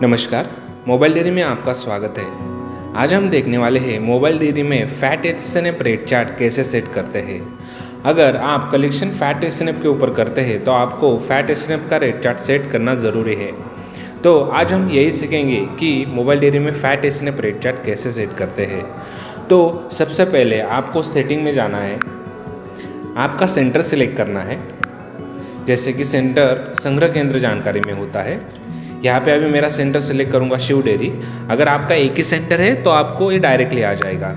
नमस्कार, mobile dairy में आपका स्वागत है। आज हम देखने वाले हैं मोबाइल डेयरी में फैट एसएनएफ रेट चार्ट कैसे सेट करते हैं। अगर आप कलेक्शन फैट एसएनएफ के ऊपर करते हैं तो आपको फैट एसएनएफ का रेट चार्ट सेट करना ज़रूरी है। तो आज हम यही सीखेंगे कि मोबाइल डेयरी में फैट एसएनएफ रेट चार्ट कैसे सेट करते हैं। तो सबसे पहले आपको सेटिंग में जाना है, आपका सेंटर सिलेक्ट करना है। जैसे कि सेंटर संग्रह केंद्र जानकारी में होता है। यहाँ पे अभी मेरा सेंटर सिलेक्ट करूँगा शिव डेयरी। अगर आपका एक ही सेंटर है तो आपको ये डायरेक्टली आ जाएगा।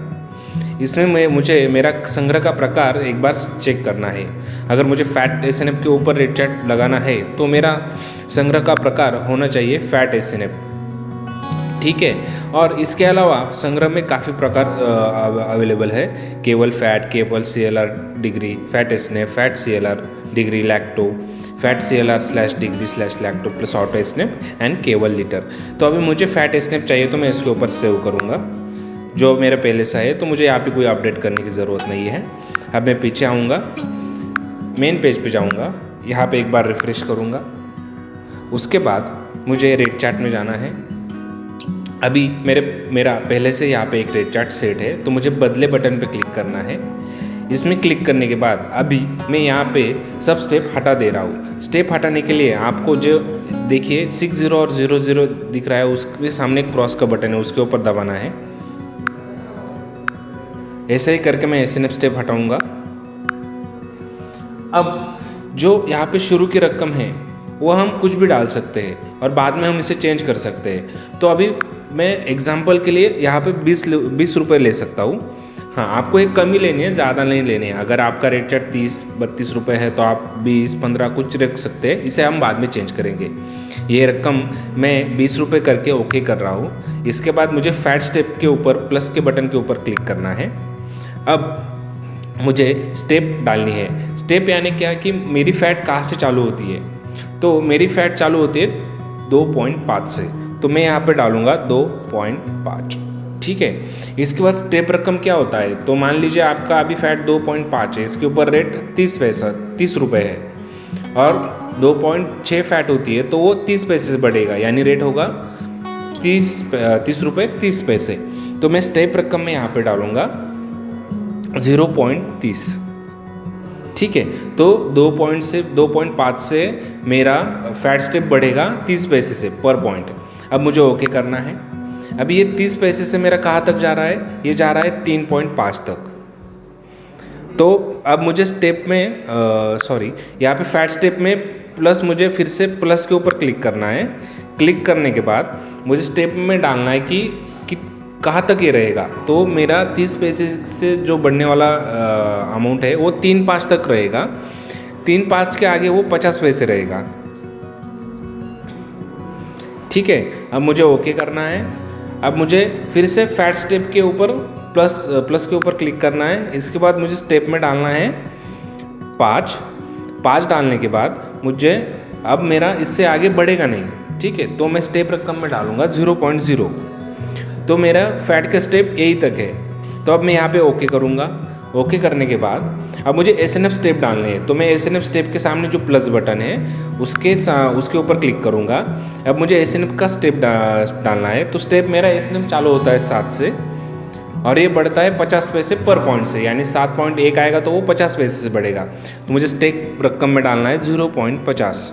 इसमें मुझे मेरा संग्रह का प्रकार एक बार चेक करना है। अगर मुझे फैट एसएनएफ के ऊपर रेट चार्ट लगाना है तो मेरा संग्रह का प्रकार होना चाहिए फैट एसएनएफ, ठीक है। और इसके अलावा संग्रह में काफ़ी प्रकार अवेलेबल है। केवल फैट, केवल CLR degree, fat SNF, fat CLR degree lacto, fat CLR/डिग्री/लैक्टो प्लस ऑटो एसएनएफ एंड केवल लीटर। तो अभी मुझे फैट एसएनएफ चाहिए तो मैं इसके ऊपर सेव करूँगा। जो मेरा पहले से है तो मुझे यहाँ पे कोई अपडेट करने की ज़रूरत नहीं है। अब मैं पीछे आऊँगा, मेन पेज पे जाऊँगा, यहाँ पे एक बार रिफ्रेश करूँगा। उसके बाद मुझे रेट चार्ट में जाना है। अभी मेरा पहले से यहाँ पे एक रेट चार्ट सेट है तो मुझे बदले बटन पे क्लिक करना है। इसमें क्लिक करने के बाद अभी मैं यहाँ पे सब स्टेप हटा दे रहा हूँ। स्टेप हटाने के लिए आपको जो देखिए 60 और 00 दिख रहा है, उसके सामने क्रॉस का बटन है, उसके ऊपर दबाना है। ऐसे ही करके मैं एसएनएफ स्टेप हटाऊंगा। अब जो यहाँ पे शुरू की रकम है वो हम कुछ भी डाल सकते हैं और बाद में हम इसे चेंज कर सकते हैं। तो अभी मैं एग्जाम्पल के लिए यहाँ पे 20 रुपये ले सकता हूँ। हाँ, आपको एक कमी लेनी है, ज़्यादा नहीं लेनी है। अगर आपका रेट चार्ट 30-32 रुपये है तो आप 20-15 कुछ रख सकते हैं। इसे हम बाद में चेंज करेंगे। ये रकम मैं 20 रुपये करके ओके कर रहा हूँ। इसके बाद मुझे फैट स्टेप के ऊपर प्लस के बटन के ऊपर क्लिक करना है। अब मुझे स्टेप डालनी है। स्टेप यानी क्या कि मेरी फ़ैट कहाँ से चालू होती है। तो मेरी फ़ैट चालू होती है 2.5 से, तो मैं यहाँ पे डालूँगा 2.5, ठीक है। इसके बाद स्टेप रकम क्या होता है, तो मान लीजिए आपका अभी फैट 2.5 है, इसके ऊपर रेट 30 रुपये है और 2.6 फैट होती है तो वो 30 पैसे से बढ़ेगा, यानी रेट होगा 30 रुपये 30 पैसे। तो मैं स्टेप रकम में यहाँ पे डालूँगा 0.30, ठीक है। तो 2.5 से मेरा फैट स्टेप बढ़ेगा 30 पैसे से पर पॉइंट। अब मुझे ओके करना है। अभी ये 30 पैसे से मेरा कहाँ तक जा रहा है, ये जा रहा है 3.5 तक। तो अब मुझे स्टेप में यहाँ पे फैट स्टेप में प्लस, मुझे फिर से प्लस के ऊपर क्लिक करना है। क्लिक करने के बाद मुझे स्टेप में डालना है कि कहाँ तक ये रहेगा। तो मेरा 30 पैसे से जो बढ़ने वाला अमाउंट है वो 3.5 तक रहेगा। 3.5 के आगे वो 50 पैसे रहेगा, ठीक है। अब मुझे ओके करना है। अब मुझे फिर से फैट स्टेप के ऊपर प्लस के ऊपर क्लिक करना है। इसके बाद मुझे स्टेप में डालना है 5 डालने के बाद मुझे अब मेरा इससे आगे बढ़ेगा नहीं, ठीक है। तो मैं स्टेप रकम में डालूंगा 0.0। तो मेरा फैट का स्टेप यही तक है। तो अब मैं यहाँ पे ओके करूँगा। ओके करने के बाद अब मुझे एसएनएफ स्टेप डालने हैं। तो मैं एसएनएफ स्टेप के सामने जो प्लस बटन है उसके ऊपर क्लिक करूँगा। अब मुझे एसएनएफ का स्टेप डालना है। तो स्टेप मेरा एसएनएफ चालू होता है 7 से और ये बढ़ता है 50 पैसे पर पॉइंट से, यानी 7.1 आएगा तो वो 50 पैसे से बढ़ेगा। तो मुझे स्टेप रकम में डालना है 0.50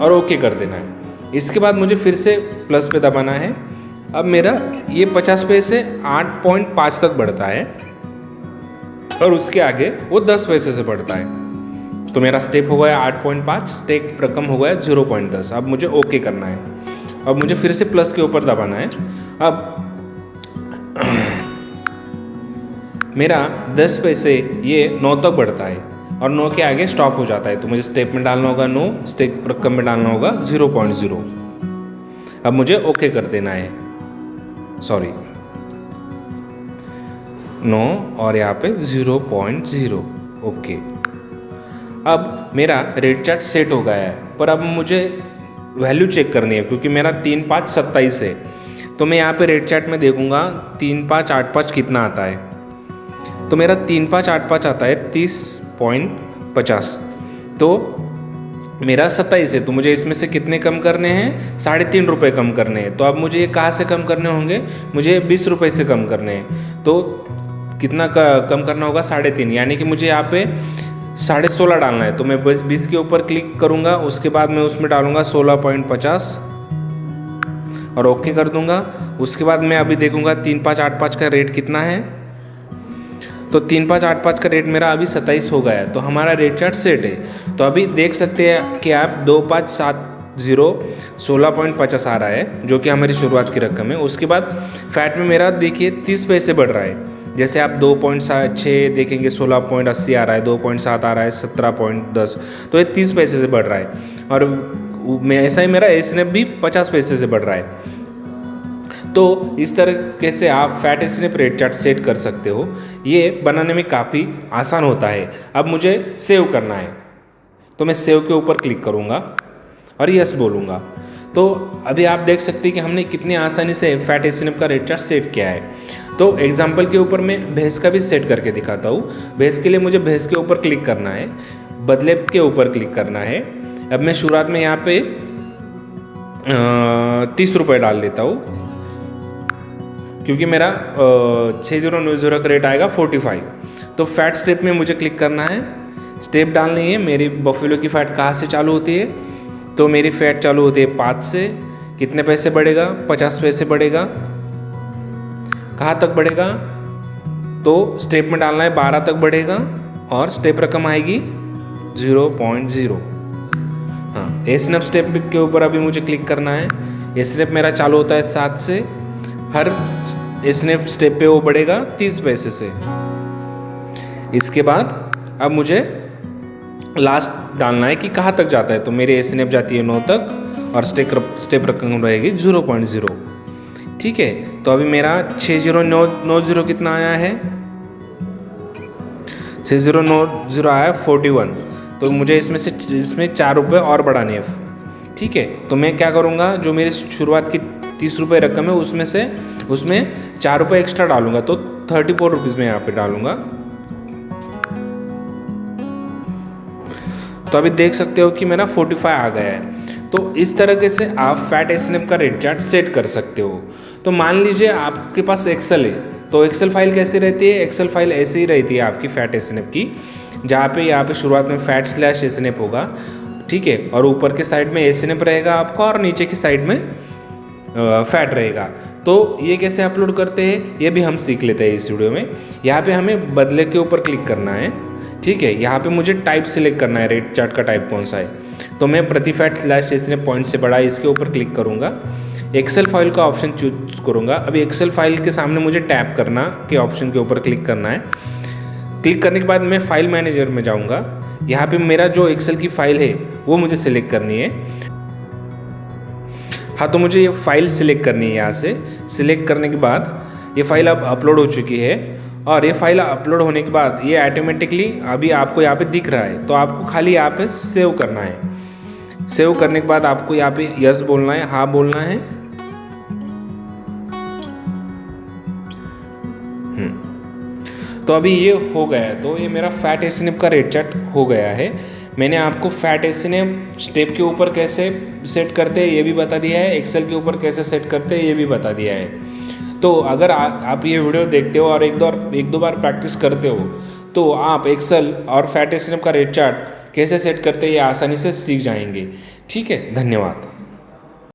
और ओके कर देना है। इसके बाद मुझे फिर से प्लस पे दबाना है। अब मेरा ये 50 पैसे 8.5 तक बढ़ता है और उसके आगे वो 10 पैसे से बढ़ता है। तो मेरा स्टेप हो गया 8.5, स्टेप रकम हो गया 0.10। अब मुझे ओके करना है। अब मुझे फिर से प्लस के ऊपर दबाना है। अब मेरा 10 पैसे ये 9 तक बढ़ता है और 9 के आगे स्टॉप हो जाता है। तो मुझे स्टेप में डालना होगा 9, स्टेप रकम में डालना होगा 0.0। अब मुझे ओके कर देना है, 9 और यहाँ पे 0.0, ओके। अब मेरा रेट चार्ट सेट हो गया है, पर अब मुझे वैल्यू चेक करनी है क्योंकि मेरा 3.5 है। तो मैं यहाँ पे रेट चार्ट में देखूंगा 3.585 कितना आता है। तो मेरा 3.585 आता है 30.50। तो मेरा 27 है, तो मुझे इसमें से कितने कम करने हैं? 3.5 रुपये कम करने हैं। तो अब मुझे ये कहाँ से कम करने होंगे? मुझे 20 रुपये से कम करने हैं। तो कितना कम करना होगा? 3.5, यानी कि मुझे यहाँ पे 16.5 डालना है। तो मैं बस 20 के ऊपर क्लिक करूँगा, उसके बाद मैं उसमें डालूँगा 16.50 और ओके कर दूँगा। उसके बाद मैं अभी देखूँगा 3585 का रेट कितना है। तो 3585 का रेट मेरा अभी 27 हो गया है, तो हमारा रेट चार्ट सेट है। तो अभी देख सकते हैं कि आप 2570 16.50 आ रहा है, जो कि हमारी शुरुआत की रकम है। उसके बाद फैट में मेरा देखिए 30 पैसे बढ़ रहा है। जैसे आप 2.6 देखेंगे 16.80 आ रहा है, 2.7 आ रहा है 17.10, तो ये 30 पैसे से बढ़ रहा है। और मैं ऐसा ही मेरा एसनेप भी 50 पैसे से बढ़ रहा है। तो इस तरीके से आप फैट एसनेप रेट चार्ट सेट कर सकते हो। ये बनाने में काफ़ी आसान होता है। अब मुझे सेव करना है, तो मैं सेव के ऊपर क्लिक करूँगा और यस बोलूँगा। तो अभी आप देख सकते हैं कि हमने कितनी आसानी से फैट एसनेप का रेट चार्ट सेट किया है। तो एग्जाम्पल के ऊपर मैं भैंस का भी सेट करके दिखाता हूँ। भैंस के लिए मुझे भैंस के ऊपर क्लिक करना है, बदले के ऊपर क्लिक करना है। अब मैं शुरुआत में यहाँ पे 30 रुपये डाल देता हूँ, क्योंकि मेरा 6090 का रेट आएगा 45। तो फैट स्टेप में मुझे क्लिक करना है, स्टेप डालनी है। मेरी बफेलो की फ़ैट कहाँ से चालू होती है? तो मेरी फ़ैट चालू होती है 5 से। कितने पैसे बढ़ेगा? 50 पैसे बढ़ेगा। कहाँ तक बढ़ेगा? तो स्टेप में डालना है 12 तक बढ़ेगा और स्टेप रकम आएगी 0.0। हाँ, एसनेप स्टेप के ऊपर अभी मुझे क्लिक करना है। एसनेप मेरा चालू होता है 7 से। हर एसनेप स्टेप पे वो बढ़ेगा 30 पैसे से। इसके बाद अब मुझे लास्ट डालना है कि कहाँ तक जाता है। तो मेरी एसनेप जाती है 9 तक और स्टेप रकम रहेगी 0.0। ठीक है, तो अभी मेरा 6090 कितना आया है? 6090 आया 41। तो मुझे इसमें 4 रुपये और बढ़ाने हैं। ठीक है, तो मैं क्या करूँगा, जो मेरी शुरुआत की 30 रुपये रकम है उसमें 4 रुपये एक्स्ट्रा डालूंगा। तो 34 रुपीज़ में यहाँ पे डालूंगा। तो अभी देख सकते हो कि मेरा 45 आ गया है। तो इस तरीके से आप फैट एसनेप का रेट चार्ट सेट कर सकते हो। तो मान लीजिए आपके पास एक्सेल है, तो एक्सेल फाइल कैसी रहती है? एक्सेल फाइल ऐसे ही रहती है आपकी फैट एसनेप की, जहाँ पे यहाँ पे शुरुआत में फैट/एसनेप होगा। ठीक है, और ऊपर के साइड में एसनेप रहेगा आपका और नीचे की साइड में फैट रहेगा। तो ये कैसे अपलोड करते हैं ये भी हम सीख लेते हैं इस वीडियो में। यहाँ पे हमें बदले के ऊपर क्लिक करना है। ठीक है, यहाँ पे मुझे टाइप सिलेक्ट करना है, रेट चार्ट का टाइप कौन सा है। तो मैं प्रति फैट/एसनेप पॉइंट से बड़ा इसके ऊपर क्लिक करूँगा। एक्सेल फाइल का ऑप्शन चूज करूँगा। अभी एक्सेल फाइल के सामने मुझे टैप करना के ऑप्शन के ऊपर क्लिक करना है। क्लिक करने के बाद मैं फाइल मैनेजर में जाऊँगा। यहाँ पे मेरा जो एक्सेल की फाइल है वो मुझे सिलेक्ट करनी है। हाँ, तो मुझे ये फाइल सिलेक्ट करनी है। यहाँ से सिलेक्ट करने के बाद ये फाइल अब अपलोड हो चुकी है। और ये फाइल अपलोड होने के बाद ये ऑटोमेटिकली अभी आपको यहाँ पे दिख रहा है। तो आपको खाली यहाँ पे सेव करना है। सेव करने के बाद आपको यहाँ पे यस बोलना है, हाँ बोलना है। तो अभी ये हो गया है। तो ये मेरा फैट एसनेप का रेट चार्ट हो गया है। मैंने आपको फैट एसनेप स्टेप के ऊपर कैसे सेट करते हैं ये भी बता दिया है, एक्सेल के ऊपर कैसे सेट करते हैं ये भी बता दिया है। तो अगर आप ये वीडियो देखते हो और एक दो बार प्रैक्टिस करते हो तो आप एक्सेल और फैट एसनेप का रेट चार्ट कैसे सेट करते हैं ये आसानी से सीख जाएंगे। ठीक है, धन्यवाद।